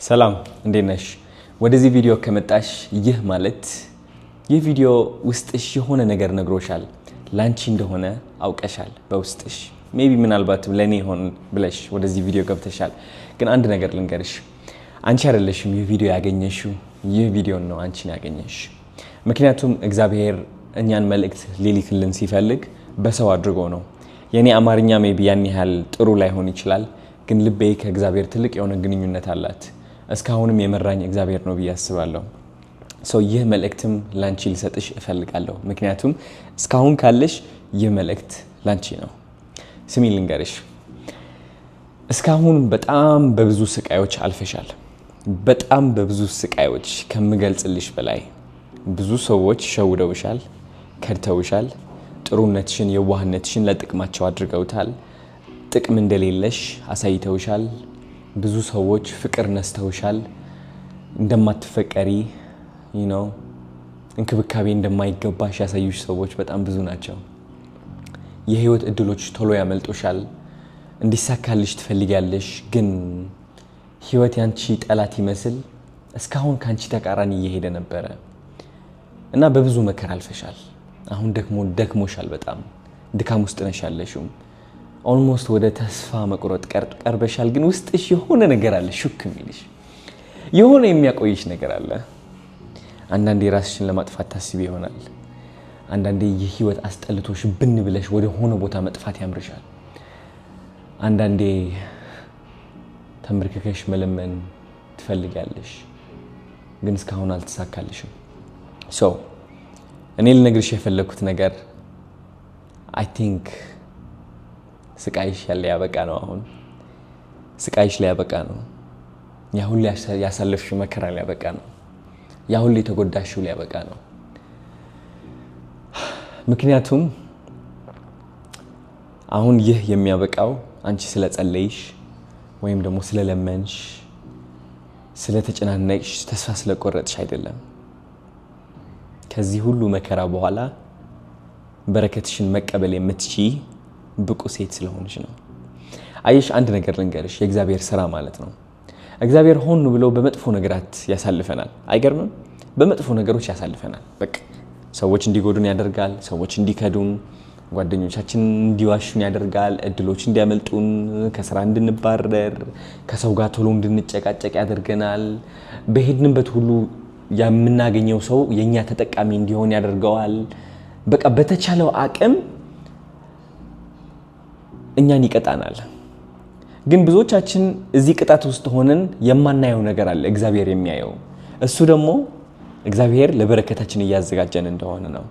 ሰላም እንዴት ነሽ? ወደዚህ ቪዲዮ ከመጣሽ ይህ ማለት ይህ ቪዲዮ ውስጥሽ የሆነ ነገር ነግሮሻል ላንቺ እንደሆነ አውቀሻል በውስጥሽ ሜቢ ምናልባት ለኔ ሆን ብለሽ ወደዚህ ቪዲዮ ገብተሻል ግን አንድ ነገር ልንገርሽ አንቺ አይደለሽም ይህ ቪዲዮ ያገኘሽው ይህ ቪዲዮ ነው አንቺን ያገኘሽ ምክንያቱም እግዚአብሔር እኛን መልእክት ሊልክልን ሲፈልግ በሰው አድርጎ ነው የኔ አማርኛ ሜቢ ያን ያህል ጥሩ ላይሆን ይችላል ግን ልቤ ከእግዚአብሔር ትልቅ የሆነ ግንኙነት አላት እስካሁንም የመራኝ እግዚአብሔር ነው ብያስባለሁ ይህ መልእክትም ላንቺ ልሰጥሽ እፈልጋለሁ ምክንያቱም እስካሁን ካለሽ ይህ መልእክት ላንቺ ነው ስሚ ልንገርሽ እስካሁን በጣም በብዙ ስቃዮች አልፈሻል በጣም በብዙ ስቃዮች ከምገልጽልሽ በላይ ብዙ ሰዎች ሸውደውሻል ከድተውሻል ጥሩነትሽን የዋህነትሽን ለጥቅማቸው አድርገውታል ጥቅም እንደሌለሽ አሳይተውሻል ብዙ ሰዎች ፍቅር ነስተውሻል እንደማትፈቀሪ እንክብካቤ እንደማይገባሽ ያሳዩሽ ሰዎች በጣም ብዙ ናቸው የህይወት እድሎች ቶሎ ያመልጡሻል እንዲሳካልሽ ትፈልጊያለሽ ግን ህይወት ያንቺ ጠላት ይመስል እስካሁን ካንቺ ተቃራኒ እየሄደ ነበር እና በብዙ መከራ አልፈሻል አሁን ደክሞሻል በጣም ድካም ውስጥ ነሽ ያለሽው ኦልሞስት ወደ ተስፋ መቁረጥ ቀርበሻል ግን ውስጥሽ የሆነ ነገር አለ ሹክ የሚልሽ የሆነ የሚያቆይሽ ነገር አለ አንዳንዴ ራስሽን ለማጥፋት ታስቢ ይሆናል አንዳንዴ የህይወት አስጠልቶሽ ብን ብለሽ ወደ ሆነ ቦታ መጥፋት ያምርሻል አንዳንዴ ተምርክከሽ መለመን ትፈልጊያለሽ ግን እስካሁን አልተሳካልሽም እኔ ልነግርሽ የፈለኩት ነገር I think ስቃይሽ ያበቃ ነው አሁን ስቃይሽ ያበቃ ነው ያ ሁሉ ያሳለፍሽው መከራ ያበቃ ነው ያ ሁሉ የተጎዳሽው ያበቃ ነው ምክንያቱም አሁን ይህ የሚያበቃው አንቺ ስለጸለይሽ ወይም ደግሞ ስለለመንሽ ስለተጨናነቅሽ ተስፋ ስለቆረጥሽ አይደለም ከዚህ ሁሉ መከራ በኋላ በረከትሽን መቀበል የምትችይ ብቁ ሴት ስለሆንሽ ነው አይሽ አንድ ነገር ልንገርሽ የእግዚአብሔር ሥራ ማለት ነው እግዚአብሔር ሆን ብሎ በመጥፎ ነገራት ያሳልፈናል አይገርምም በመጥፎ ነገሮች ያሳልፈናል በቃ ሰዎች እንዲጎዱን ያደርጋል ሰዎች እንዲከዱን ጓደኞቻችን እንዲዋሹን ያደርጋል እድሎች እንዲያመልጡን ከሥራ እንድንባረር ከሰው ጋር ቶሎ እንድንጨቃጨቅ ያደርገናል በሄድንበት ሁሉ የምናገኘው ሰው የኛ ተጠቃሚ እንዲሆን ያደርገዋል በቃ በተቻለው አቅም እኛን ይቀጣናል ግን ብዙዎቻችን እዚህ ቅጣት ውስጥ ሆነን የማናየው ነገር አለ እግዚአብሔር የሚያየው እሱ ደግሞ እግዚአብሔር ለበረከታችን ያዘጋጀን እንደሆነ ነው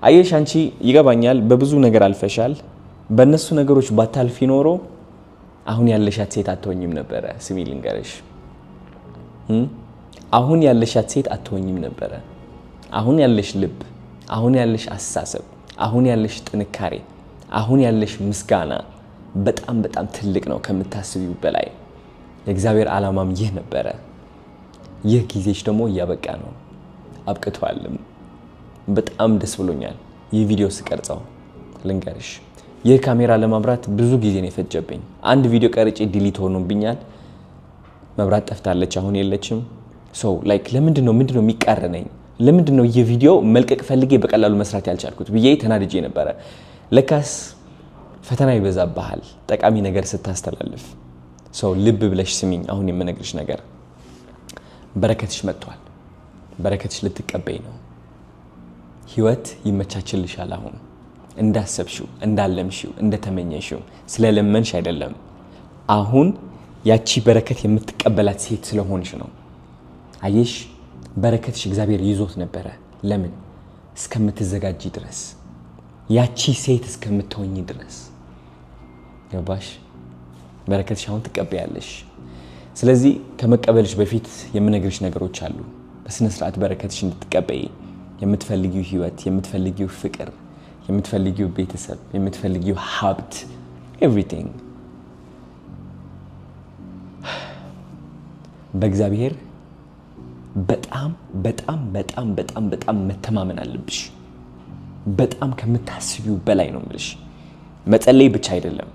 አየሽ አንቺ ይገባኛል በብዙ ነገር አልፈሻል በእነሱ ነገሮች ባታልፊ ኖሮ አሁን ያለሻት ሴት አትሆኝም ነበር ስሚ ልንገርሽ አሁን ያለሻት ሴት አትሆኝም ነበር አሁን ያለሽ ልብ አሁን ያለሽ አስተሳሰብ አሁን ያለሽ ጥንካሬ አሁን ያለሽ ምስጋና በጣም በጣም ትልቅ ነው ከምታስቢው በላይ የእግዚአብሔር ዓላማም ይህ ነበር ይህ ጊዜሽ ደግሞ ያበቃ ነው አብቅቷልም በጣም ደስ ብሎኛል ይህ ቪዲዮ ስቀርጸው ልንገርሽ ይህ ካሜራ ለማብራት ብዙ ጊዜ ነው የፈጀብኝ አንድ ቪዲዮ ቀርጬ ዲሊት ሆኖብኛል መብራት ጠፍታለች አሁን የለችም ምንድነው የሚቃረነኝ ለምንድነው ይህ ቪዲዮ መልቀቅ ፈልጌ በቀላሉ መስራት ያልቻልኩት ብዬ ተናድጄ ነበር ለካስ ፈተና ይበዛብሃል ጠቃሚ ነገር ስታስተላልፍ ልብ ብለሽ ስሚኝ አሁን የምነግርሽ ነገር በረከትሽ መጥቷል በረከትሽ ልትቀበይ ነው ህይወት ይመቻችልሻል አሁን እንዳሰብሽው እንዳለምሽው እንደተመኘሽው ስለለመንሽ አይደለም አሁን ያቺ በረከት የምትቀበላት ሴት ስለሆንሽ ነው አየሽ በረከትሽ እግዚአብሔር ይዞት ነበር ለምን እስከምትዘጋጂ ድረስ ያቺ ሴት እስከምትሆኚ ድረስ ገባሽ በረከትሽ አሁን ትቀበያለሽ ስለዚህ ከመቀበልሽ በፊት የምነግርሽ ነገሮች አሉ በስነ ስርዓት በረከትሽ እንድትቀበይ የምትፈልጊው ህይወት የምትፈልጊው ፍቅር የምትፈልጊው ቤተሰብ የምትፈልጊው ሀብት everything በእግዚአብሔር በጣም በጣም በጣም በጣም በጣም መተማመን አለብሽ በጣም ከምታስቢው በላይ ነው ማለት መጸለይ ብቻ አይደለም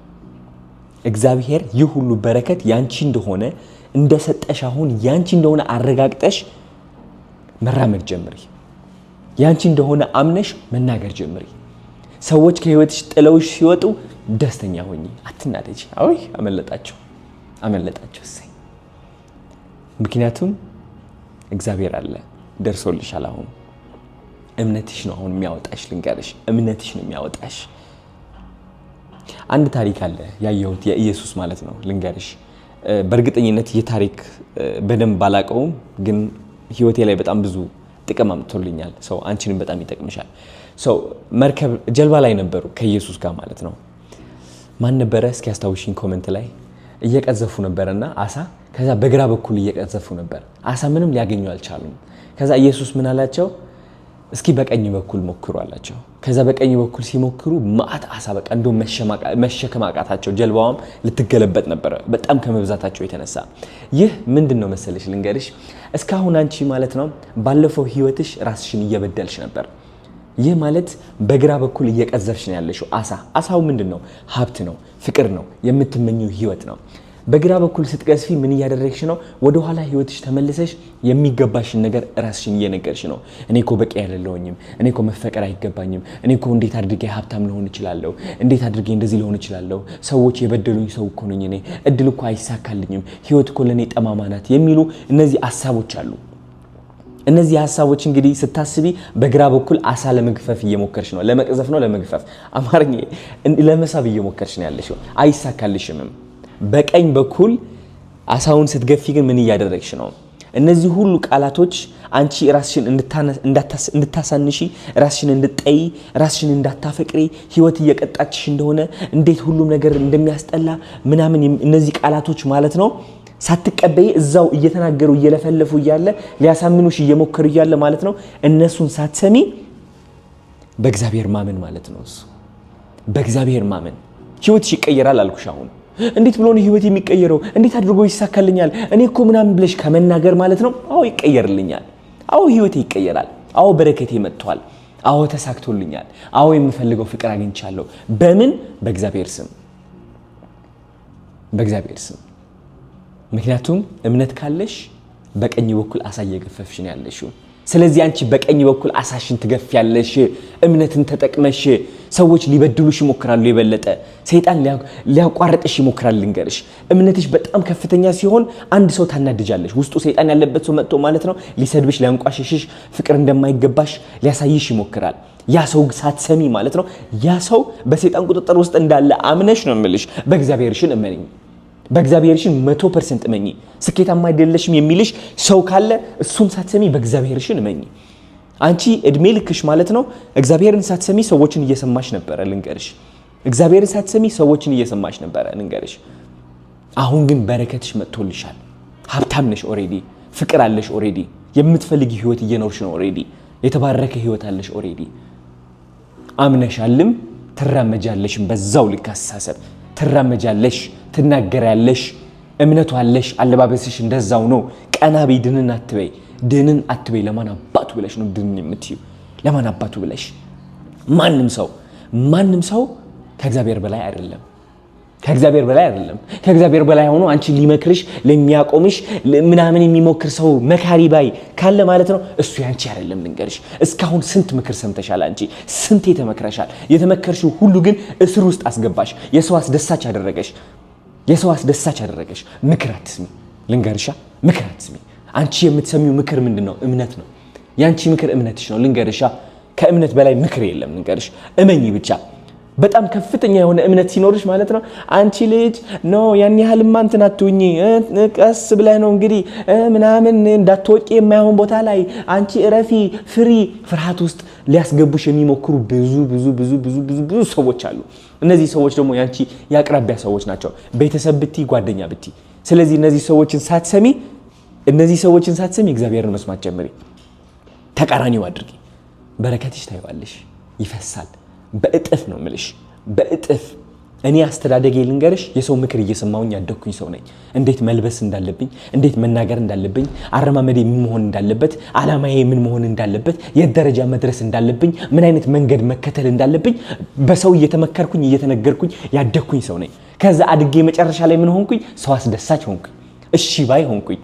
እግዚአብሔር ይህ ሁሉ በረከት ያንቺ እንደሆነ እንደሰጠሽ አሁን ያንቺ እንደሆነ አረጋግጠሽ መራመድ ጀምሪ። ያንቺ እንደሆነ አምነሽ መናገር ጀምሪ። ሰዎች ከህይወትሽ ጥለውሽ ሲወጡ ደስተኛ ሆኚ፣ አትናደጂ። አይ አመለጣቸው እሰይ። ምክንያቱም እግዚአብሔር አለ፣ ደርሶልሻል። አሁን እምነትሽ ነው አሁን የሚያወጣሽ። ልንገርሽ፣ እምነትሽ ነው የሚያወጣሽ። አንድ ታሪክ አለ ያየሁት የኢየሱስ ማለት ነው። ልንገርሽ፣ በእርግጠኝነት የታሪክ በደንብ ባላቀውም ግን ህይወቴ ላይ በጣም ብዙ ጥቅም አምጥቶልኛል። ሰው አንቺንም በጣም ይጠቅምሻል። ሰው መርከብ ጀልባ ላይ ነበሩ ከኢየሱስ ጋር ማለት ነው። ማን ነበረ እስኪ አስታውሽኝ ኮሜንት ላይ። እየቀዘፉ ነበርና አሳ፣ ከዛ በግራ በኩል እየቀዘፉ ነበር። አሳ ምንም ሊያገኙ አልቻሉም። ከዛ ኢየሱስ ምን አላቸው? እስኪ በቀኝ በኩል ሞክሩ አላቸው። ከዛ በቀኝ በኩል ሲሞክሩ ማአት አሳ በቃ እንደው መሸከም አቃታቸው። ጀልባዋም ልትገለበጥ ነበር በጣም ከመብዛታቸው የተነሳ። ይህ ምንድነው መሰለሽ ልንገርሽ፣ እስካሁን አንቺ ማለት ነው ባለፈው ህይወትሽ ራስሽን እየበደልሽ ነበር። ይህ ማለት በግራ በኩል እየቀዘፍሽ ነው ያለሽው አሳው ምንድነው? ሀብት ነው፣ ፍቅር ነው፣ የምትመኘው ህይወት ነው። በግራ በኩል ስትቀዝፊ ምን እያደረግሽ ነው? ወደ ኋላ ህይወትሽ ተመልሰሽ የሚገባሽን ነገር ራስሽን እየነገርሽ ነው። እኔኮ በቂ አይደለሁኝም፣ እኔኮ መፈቀር አይገባኝም፣ እኔኮ እንዴት አድርጌ ሀብታም ልሆን እችላለሁ፣ እንዴት አድርጌ እንደዚህ ልሆን እችላለሁ፣ ሰዎች የበደሉኝ ሰው እኮ ነኝ እኔ፣ እድል እኮ አይሳካልኝም፣ ህይወት እኮ ለኔ ጠማማ ናት የሚሉ እነዚህ ሐሳቦች አሉ። እነዚህ ሐሳቦች እንግዲህ ስታስቢ በግራ በኩል አሳ ለመግፈፍ እየሞከርሽ ነው። ለመቅዘፍ ነው ለመግፈፍ፣ አማርኛ ለመሳብ እየሞከርሽ ነው ያለሽው፣ አይሳካልሽም። በቀኝ በኩል አሳውን ስትገፊ ግን ምን እያደረግሽ ነው? እነዚህ ሁሉ ቃላቶች አንቺ ራስሽን እንድታሳንሺ፣ ራስሽን እንድትጠይ፣ ራስሽን እንዳታፈቅሪ፣ ህይወት እየቀጣችሽ እንደሆነ፣ እንዴት ሁሉም ነገር እንደሚያስጠላ ምናምን እነዚህ ቃላቶች ማለት ነው ሳትቀበይ እዛው እየተናገሩ እየለፈለፉ እያለ ሊያሳምኑሽ እየሞከሩ እያለ ማለት ነው እነሱን ሳትሰሚ በእግዚአብሔር ማመን ማለት ነው። እሱ በእግዚአብሔር ማመን ህይወትሽ ይቀየራል አልኩሽ። አሁን እንዴት ብሎ ነው ህይወት የሚቀየረው? እንዴት አድርጎ ይሳካልኛል? እኔ እኮ ምናምን ብለሽ ከመናገር ማለት ነው አዎ ይቀየርልኛል፣ አዎ ህይወቴ ይቀየራል፣ አዎ በረከቴ መጥቷል፣ አዎ ተሳክቶልኛል፣ አዎ የምፈልገው ፍቅር አግኝቻለሁ። በምን? በእግዚአብሔር ስም፣ በእግዚአብሔር ስም። ምክንያቱም እምነት ካለሽ በቀኝ በኩል አሳ እየገፈፍሽ ነው ያለሽው። ስለዚህ አንቺ በቀኝ በኩል አሳሽን ትገፊያለሽ። እምነትን ተጠቅመሽ ሰዎች ሊበድሉሽ ይሞክራሉ፣ የበለጠ ሰይጣን ሊያቋርጥሽ ይሞክራል። ልንገርሽ፣ እምነትሽ በጣም ከፍተኛ ሲሆን አንድ ሰው ታናድጃለሽ። ውስጡ ሰይጣን ያለበት ሰው መጥቶ ማለት ነው ሊሰድብሽ፣ ሊያንቋሽሽሽ፣ ፍቅር እንደማይገባሽ ሊያሳይሽ ይሞክራል። ያ ሰው ሳትሰሚ ማለት ነው ያ ሰው በሰይጣን ቁጥጥር ውስጥ እንዳለ አምነሽ ነው የምልሽ። በእግዚአብሔርሽን እመኚ፣ በእግዚአብሔርሽን 100% እመኚ። ስኬታማ አይደለሽም የሚልሽ ሰው ካለ እሱን ሳትሰሚ በእግዚአብሔርሽን እመኚ። አንቺ እድሜ ልክሽ ማለት ነው እግዚአብሔርን ሳትሰሚ ሰዎችን እየሰማሽ ነበር። ልንገርሽ፣ እግዚአብሔርን ሳትሰሚ ሰዎችን እየሰማሽ ነበር። ልንገርሽ፣ አሁን ግን በረከትሽ መጥቶልሻል። ሀብታም ነሽ ኦሬዲ፣ ፍቅር አለሽ ኦሬዲ፣ የምትፈልጊ ህይወት እየኖርሽ ነው ኦሬዲ፣ የተባረከ ህይወት አለሽ ኦሬዲ። አምነሻልም ትራመጃለሽም። በዛው ልክ አስተሳሰብ ትራመጃለሽ፣ ትናገራለሽ፣ እምነቱ አለሽ። አለባበስሽ እንደዛው ነው። ቀና በይ፣ ድንን አትበይ፣ ድንን አትበይ። ለማን አባቱ ብለሽ ነው ድንን የምትዩ? ለማን አባቱ ብለሽ? ማንም ሰው ከእግዚአብሔር በላይ አይደለም። ከእግዚአብሔር በላይ አይደለም። ከእግዚአብሔር በላይ ሆኖ አንቺ ሊመክርሽ ለሚያቆምሽ ምናምን የሚሞክር ሰው መካሪ ባይ ካለ ማለት ነው እሱ ያንቺ አይደለም። ልንገርሽ፣ እስካሁን ስንት ምክር ሰምተሻል አንቺ፣ ስንት የተመክረሻል። የተመከርሽው ሁሉ ግን እስር ውስጥ አስገባሽ። የሰው አስደሳች አደረገሽ። ምክር አትስሚ። ልንገርሻ፣ ምክር አትስሚ። አንቺ የምትሰሚው ምክር ምንድነው? እምነት ነው። ያንቺ ምክር እምነትሽ ነው። ልንገርሻ፣ ከእምነት በላይ ምክር የለም። ልንገርሽ፣ እመኚ ብቻ። በጣም ከፍተኛ የሆነ እምነት ሲኖርሽ ማለት ነው አንቺ ልጅ ኖ ያን ያህል እንትን አትሁኚ፣ ቀስ ብለህ ነው እንግዲህ ምናምን እንዳትወጪ የማይሆን ቦታ ላይ አንቺ እረፊ፣ ፍሪ። ፍርሃት ውስጥ ሊያስገቡሽ የሚሞክሩ ብዙ ሰዎች አሉ። እነዚህ ሰዎች ደግሞ ያንቺ ያቅራቢያ ሰዎች ናቸው፣ ቤተሰብ ብቲ፣ ጓደኛ ብቲ። ስለዚህ እነዚህ ሰዎችን ሳትሰሚ እግዚአብሔርን መስማት ጀምሪ። ተቃራኒው አድርጊ። በረከትሽ ታይዋለሽ፣ ይፈሳል። በእጥፍ ነው ምልሽ፣ በእጥፍ። እኔ አስተዳደጌ ልንገርሽ የሰው ምክር እየሰማውኝ ያደኩኝ ሰው ነኝ። እንዴት መልበስ እንዳለብኝ፣ እንዴት መናገር እንዳለብኝ፣ አረማመዴ ምን መሆን እንዳለበት፣ አላማዬ ምን መሆን እንዳለበት፣ የደረጃ መድረስ እንዳለብኝ፣ ምን አይነት መንገድ መከተል እንዳለብኝ በሰው እየተመከርኩኝ እየተነገርኩኝ ያደኩኝ ሰው ነኝ። ከዛ አድጌ መጨረሻ ላይ ምን ሆንኩኝ? ሰው አስደሳች ሆንኩኝ። እሺ ባይ ሆንኩኝ።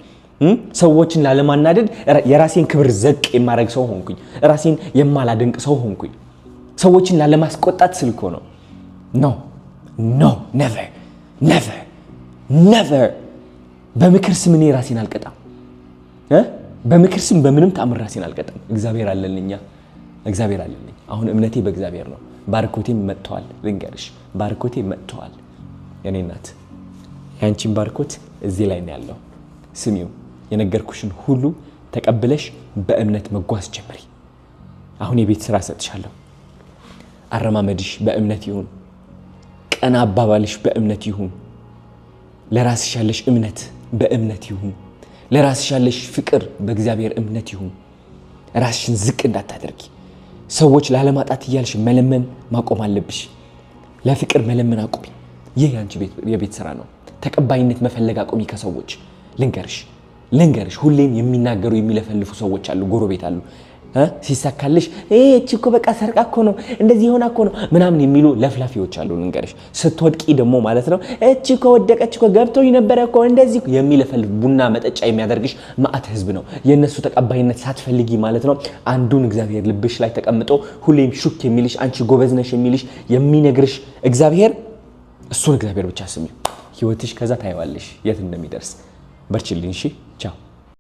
ሰዎችን ላለማናደድ የራሴን ክብር ዘቅ የማረግ ሰው ሆንኩኝ። ራሴን የማላደንቅ ሰው ሆንኩኝ። ሰዎችን ላለማስቆጣት ስልኮ ነው። ኖ never በምክር ስም እኔ ራሴን አልቀጣም። በምክር ስም በምንም ተአምር ራሴን አልቀጣም። እግዚአብሔር አለልኝ። አሁን እምነቴ በእግዚአብሔር ነው። ባርኮቴም መጥቷል። ልንገርሽ ባርኮቴ መጥቷል። የኔ እናት ያንቺን ባርኮት እዚህ ላይ ነው ያለው። ስሚው የነገርኩሽን ሁሉ ተቀብለሽ በእምነት መጓዝ ጀምሪ። አሁን የቤት ስራ ሰጥሻለሁ። አረማመድሽ በእምነት ይሁን። ቀና አባባልሽ በእምነት ይሁን። ለራስሽ ያለሽ እምነት በእምነት ይሁን። ለራስሽ ያለሽ ፍቅር በእግዚአብሔር እምነት ይሁን። ራስሽን ዝቅ እንዳታደርጊ። ሰዎች ላለማጣት እያልሽ መለመን ማቆም አለብሽ። ለፍቅር መለመን አቁሚ። ይህ ያንቺ የቤት ስራ ነው። ተቀባይነት መፈለግ አቁሚ ከሰዎች። ልንገርሽ ሁሌም የሚናገሩ የሚለፈልፉ ሰዎች አሉ፣ ጎረቤት አሉ። ሲሳካልሽ እቺ እኮ በቃ ሰርቃ እኮ ነው እንደዚህ ሆና እኮ ነው ምናምን የሚሉ ለፍላፊዎች አሉ። ልንገርሽ ስትወድቂ ደግሞ ማለት ነው እቺ እኮ ወደቀች እኮ ገብቶኝ ነበር እኮ እንደዚህ የሚለፈልፍ ቡና መጠጫ የሚያደርግሽ ማአት ህዝብ ነው። የነሱ ተቀባይነት ሳትፈልጊ ማለት ነው አንዱን እግዚአብሔር ልብሽ ላይ ተቀምጦ ሁሌም ሹክ የሚልሽ አንቺ ጎበዝ ነሽ የሚልሽ የሚነግርሽ እግዚአብሔር፣ እሱን እግዚአብሔር ብቻ ስሚ። ህይወትሽ ከዛ ታይዋለሽ የት እንደሚደርስ። በርቺልኝ። እሺ ቻው።